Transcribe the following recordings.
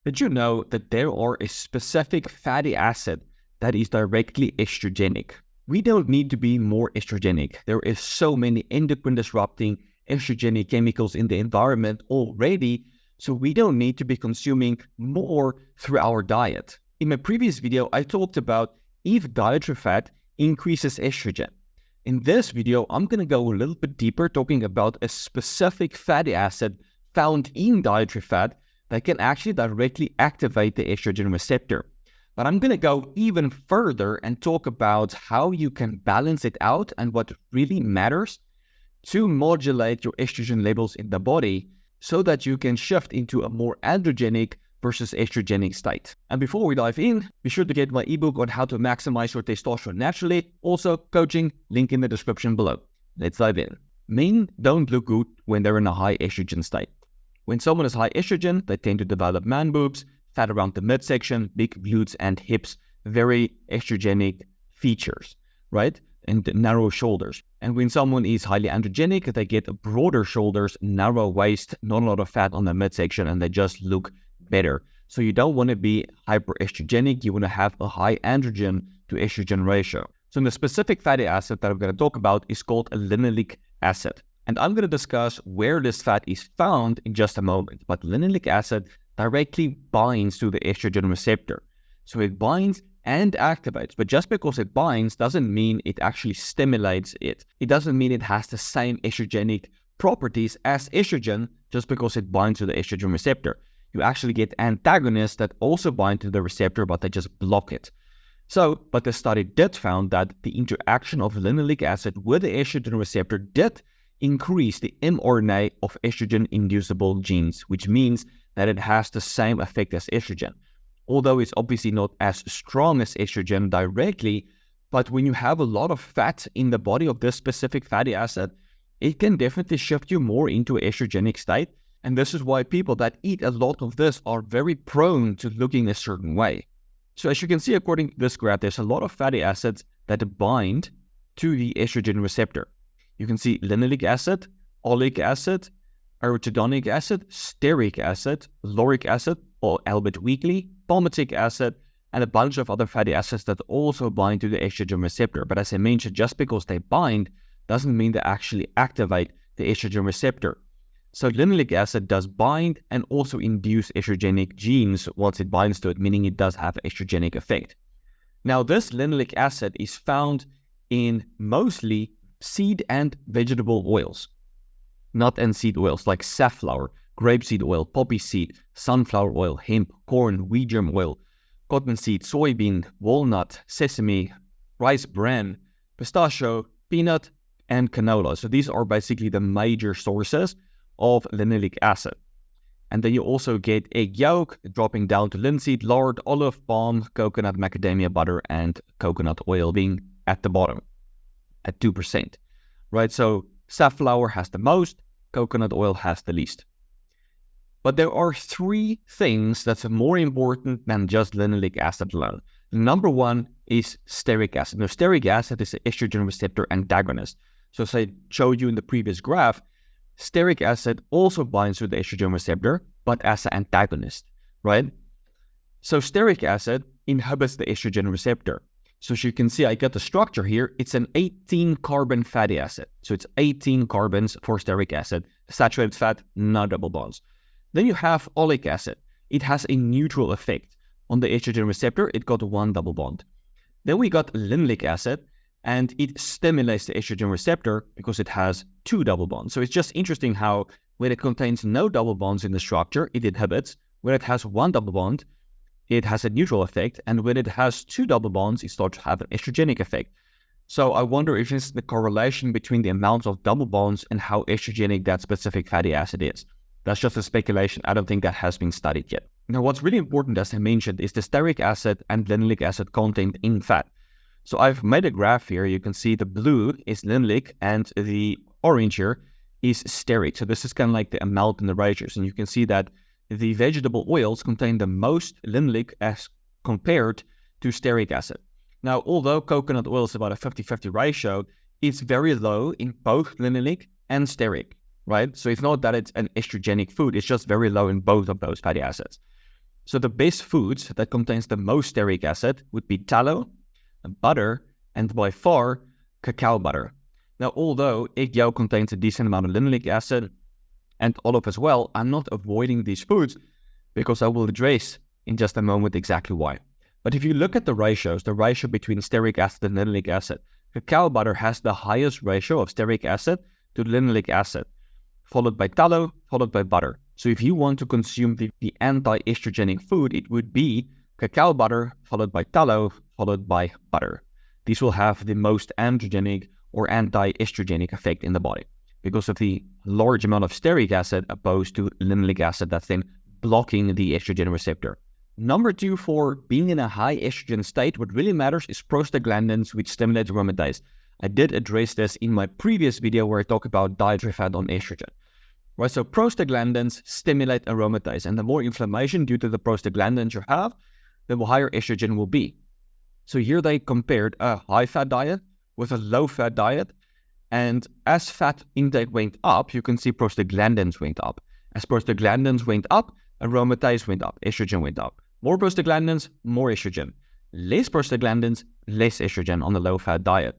Did you know that there are a specific fatty acid that is directly estrogenic? We don't need to be more estrogenic. There is so many endocrine disrupting estrogenic chemicals in the environment already, so we don't need to be consuming more through our diet. In my previous video, I talked about if dietary fat increases estrogen. In this video, I'm going to go a little bit deeper, talking about a specific fatty acid found in dietary fat that can actually directly activate the estrogen receptor. But I'm going to go even further and talk about how you can balance it out and what really matters to modulate your estrogen levels in the body so that you can shift into a more androgenic versus estrogenic state. And before we dive in, be sure to get my ebook on how to maximize your testosterone naturally. Also, coaching, link in the description below. Let's dive in. Men don't look good when they're in a high estrogen state. When someone is high estrogen, they tend to develop man boobs, fat around the midsection, big glutes and hips, very estrogenic features, right? And narrow shoulders. And when someone is highly androgenic, they get broader shoulders, narrow waist, not a lot of fat on the midsection, and they just look better. So you don't want to be hyperestrogenic. You want to have a high androgen to estrogen ratio. So the specific fatty acid that I'm going to talk about is called linoleic acid. And I'm going to discuss where this fat is found in just a moment. But linoleic acid directly binds to the estrogen receptor. So it binds and activates. But just because it binds doesn't mean it actually stimulates it. It doesn't mean it has the same estrogenic properties as estrogen just because it binds to the estrogen receptor. You actually get antagonists that also bind to the receptor, but they just block it. But the study did found that the interaction of linoleic acid with the estrogen receptor did increase the mRNA of estrogen-inducible genes, which means that it has the same effect as estrogen. Although it's obviously not as strong as estrogen directly, but when you have a lot of fat in the body of this specific fatty acid, it can definitely shift you more into an estrogenic state. And this is why people that eat a lot of this are very prone to looking a certain way. So as you can see, according to this graph, there's a lot of fatty acids that bind to the estrogen receptor. You can see linoleic acid, oleic acid, arachidonic acid, stearic acid, lauric acid, or albeit weakly, palmitic acid, and a bunch of other fatty acids that also bind to the estrogen receptor. But as I mentioned, just because they bind doesn't mean they actually activate the estrogen receptor. So linoleic acid does bind and also induce estrogenic genes once it binds to it, meaning it does have an estrogenic effect. Now, this linoleic acid is found in mostly seed and vegetable oils, nut and seed oils like safflower, grapeseed oil, poppy seed, sunflower oil, hemp, corn, wheat germ oil, cottonseed, soybean, walnut, sesame, rice bran, pistachio, peanut, and canola. So these are basically the major sources of linoleic acid. And then you also get egg yolk, dropping down to linseed, lard, olive, palm, coconut, macadamia butter, and coconut oil being at the bottom at 2%, right? So safflower has the most, coconut oil has the least. But there are three things that's more important than just linoleic acid alone. Number one is stearic acid. Now, stearic acid is an estrogen receptor antagonist. So as I showed you in the previous graph, stearic acid also binds to the estrogen receptor, but as an antagonist, right? So stearic acid inhibits the estrogen receptor. So as you can see, I got the structure here. It's an 18-carbon fatty acid. So it's 18 carbons for stearic acid. Saturated fat, no double bonds. Then you have oleic acid. It has a neutral effect. On the estrogen receptor, it got one double bond. Then we got linoleic acid, and it stimulates the estrogen receptor because it has two double bonds. So it's just interesting how when it contains no double bonds in the structure, it inhibits. When it has one double bond, it has a neutral effect. And when it has two double bonds, it starts to have an estrogenic effect. So I wonder if it's the correlation between the amounts of double bonds and how estrogenic that specific fatty acid is. That's just a speculation. I don't think that has been studied yet. Now, what's really important, as I mentioned, is the stearic acid and linoleic acid content in fat. So I've made a graph here. You can see the blue is linoleic and the orange here is stearic. So this is kind of like the amount in the ratios. And you can see that the vegetable oils contain the most linoleic as compared to stearic acid. Now, although coconut oil is about a 50-50 ratio, it's very low in both linoleic and stearic, right? So it's not that it's an estrogenic food. It's just very low in both of those fatty acids. So the best foods that contains the most stearic acid would be tallow, butter, and by far, cacao butter. Now, although egg yolk contains a decent amount of linoleic acid and olive as well, I'm not avoiding these foods because I will address in just a moment exactly why. But if you look at the ratios, the ratio between stearic acid and linoleic acid, cacao butter has the highest ratio of stearic acid to linoleic acid, followed by tallow, followed by butter. So if you want to consume the anti-estrogenic food, it would be cacao butter, followed by tallow, followed by butter. These will have the most androgenic or anti-estrogenic effect in the body because of the large amount of stearic acid opposed to linoleic acid that's then blocking the estrogen receptor. Number 2, for being in a high estrogen state, what really matters is prostaglandins, which stimulate aromatase. I did address this in my previous video where I talk about dietary fat on estrogen. Right, so prostaglandins stimulate aromatase, and the more inflammation due to the prostaglandins you have, the higher estrogen will be. So here they compared a high-fat diet with a low-fat diet, and as fat intake went up, you can see prostaglandins went up. As prostaglandins went up, aromatase went up, estrogen went up. More prostaglandins, more estrogen. Less prostaglandins, less estrogen on the low-fat diet.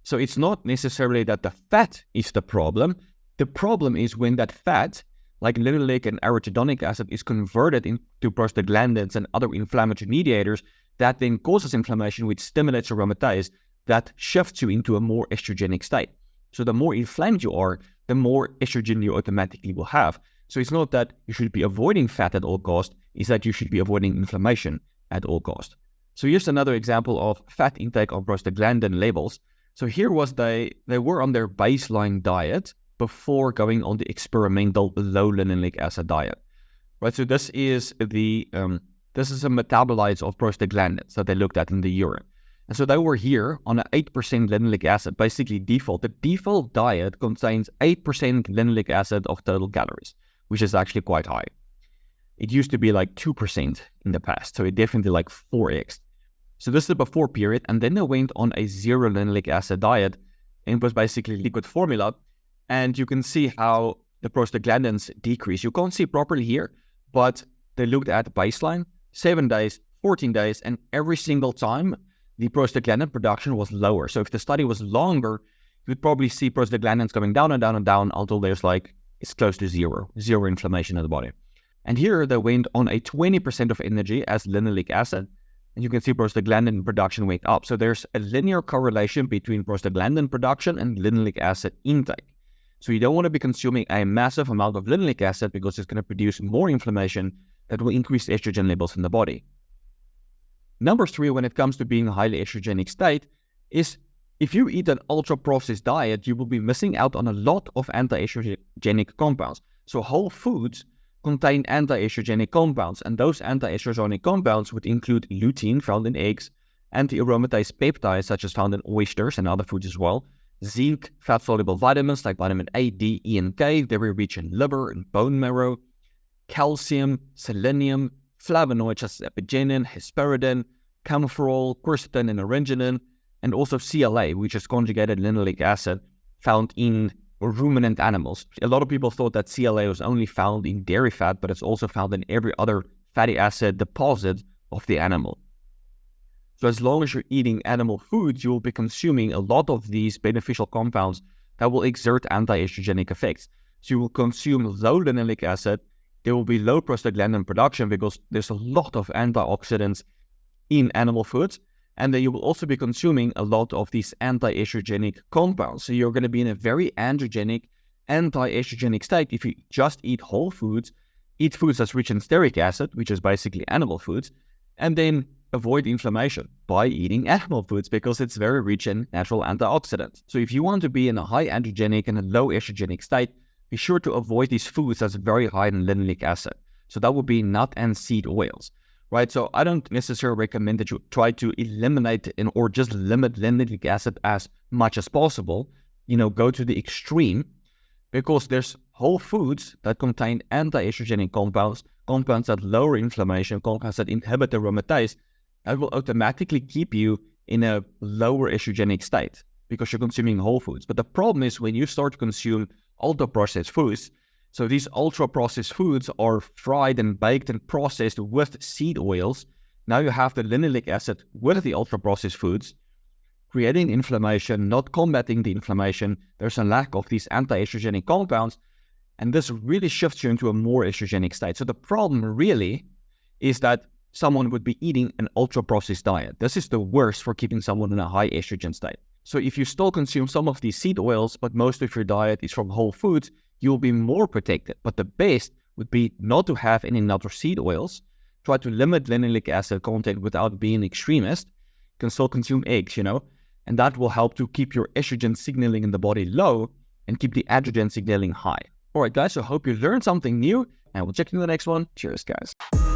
So it's not necessarily that the fat is the problem. The problem is when that fat, like linoleic and arachidonic acid, is converted into prostaglandins and other inflammatory mediators, that then causes inflammation, which stimulates aromatase, that shifts you into a more estrogenic state. So the more inflamed you are, the more estrogen you automatically will have. So it's not that you should be avoiding fat at all cost, it's that you should be avoiding inflammation at all cost. So here's another example of fat intake on prostaglandin levels. So here was they were on their baseline diet before going on the experimental low linoleic acid diet. Right, so this is a metabolites of prostaglandins that they looked at in the urine. And so they were here on an 8% linoleic acid, basically default. The default diet contains 8% linoleic acid of total calories, which is actually quite high. It used to be like 2% in the past, so it definitely like 4x. So this is the before period, and then they went on a 0 linoleic acid diet, and it was basically liquid formula, and you can see how the prostaglandins decrease. You can't see properly here, but they looked at baseline, 7 days, 14 days, and every single time the prostaglandin production was lower. So if the study was longer, you would probably see prostaglandins going down and down and down until there's like, it's close to zero inflammation in the body. And here they went on a 20% of energy as linoleic acid, and you can see prostaglandin production went up. So there's a linear correlation between prostaglandin production and linoleic acid intake. So you don't want to be consuming a massive amount of linoleic acid because it's going to produce more inflammation that will increase estrogen levels in the body. Number 3, when it comes to being a highly estrogenic state, is if you eat an ultra-processed diet, you will be missing out on a lot of anti-estrogenic compounds. So whole foods contain anti-estrogenic compounds, and those anti-estrogenic compounds would include lutein, found in eggs, anti-aromatase peptides, such as found in oysters and other foods as well, zinc, fat-soluble vitamins like vitamin A, D, E, and K, very rich in liver and bone marrow, calcium, selenium, flavonoids such as epigenin, hesperidin, camphorol, quercetin, and arginine, and also CLA, which is conjugated linoleic acid found in ruminant animals. A lot of people thought that CLA was only found in dairy fat, but it's also found in every other fatty acid deposit of the animal. So as long as you're eating animal foods, you will be consuming a lot of these beneficial compounds that will exert anti-estrogenic effects. So you will consume low linoleic acid, there will be low prostaglandin production because there's a lot of antioxidants in animal foods, and then you will also be consuming a lot of these anti-estrogenic compounds. So you're going to be in a very androgenic, anti-estrogenic state if you just eat whole foods, eat foods that's rich in stearic acid, which is basically animal foods, and then avoid inflammation by eating animal foods because it's very rich in natural antioxidants. So if you want to be in a high androgenic and a low estrogenic state, be sure to avoid these foods that's very high in linoleic acid. So that would be nut and seed oils, right? So I don't necessarily recommend that you try to eliminate or just limit linoleic acid as much as possible. Go to the extreme, because there's whole foods that contain anti-estrogenic compounds that lower inflammation, compounds that inhibit aromatase, that will automatically keep you in a lower estrogenic state because you're consuming whole foods. But the problem is when you start to consume ultra-processed foods, So these ultra-processed foods are fried and baked and processed with seed oils. Now you have the linoleic acid with the ultra-processed foods, creating inflammation, not combating the inflammation. There's a lack of these anti-estrogenic compounds, and this really shifts you into a more estrogenic state. So the problem really is that someone would be eating an ultra-processed diet. This is the worst for keeping someone in a high estrogen state. So if you still consume some of these seed oils, but most of your diet is from whole foods, you'll be more protected. But the best would be not to have any nut or seed oils. Try to limit linoleic acid content without being an extremist. You can still consume eggs, and that will help to keep your estrogen signaling in the body low and keep the androgen signaling high. All right, guys, so I hope you learned something new, and we'll check you in the next one. Cheers, guys.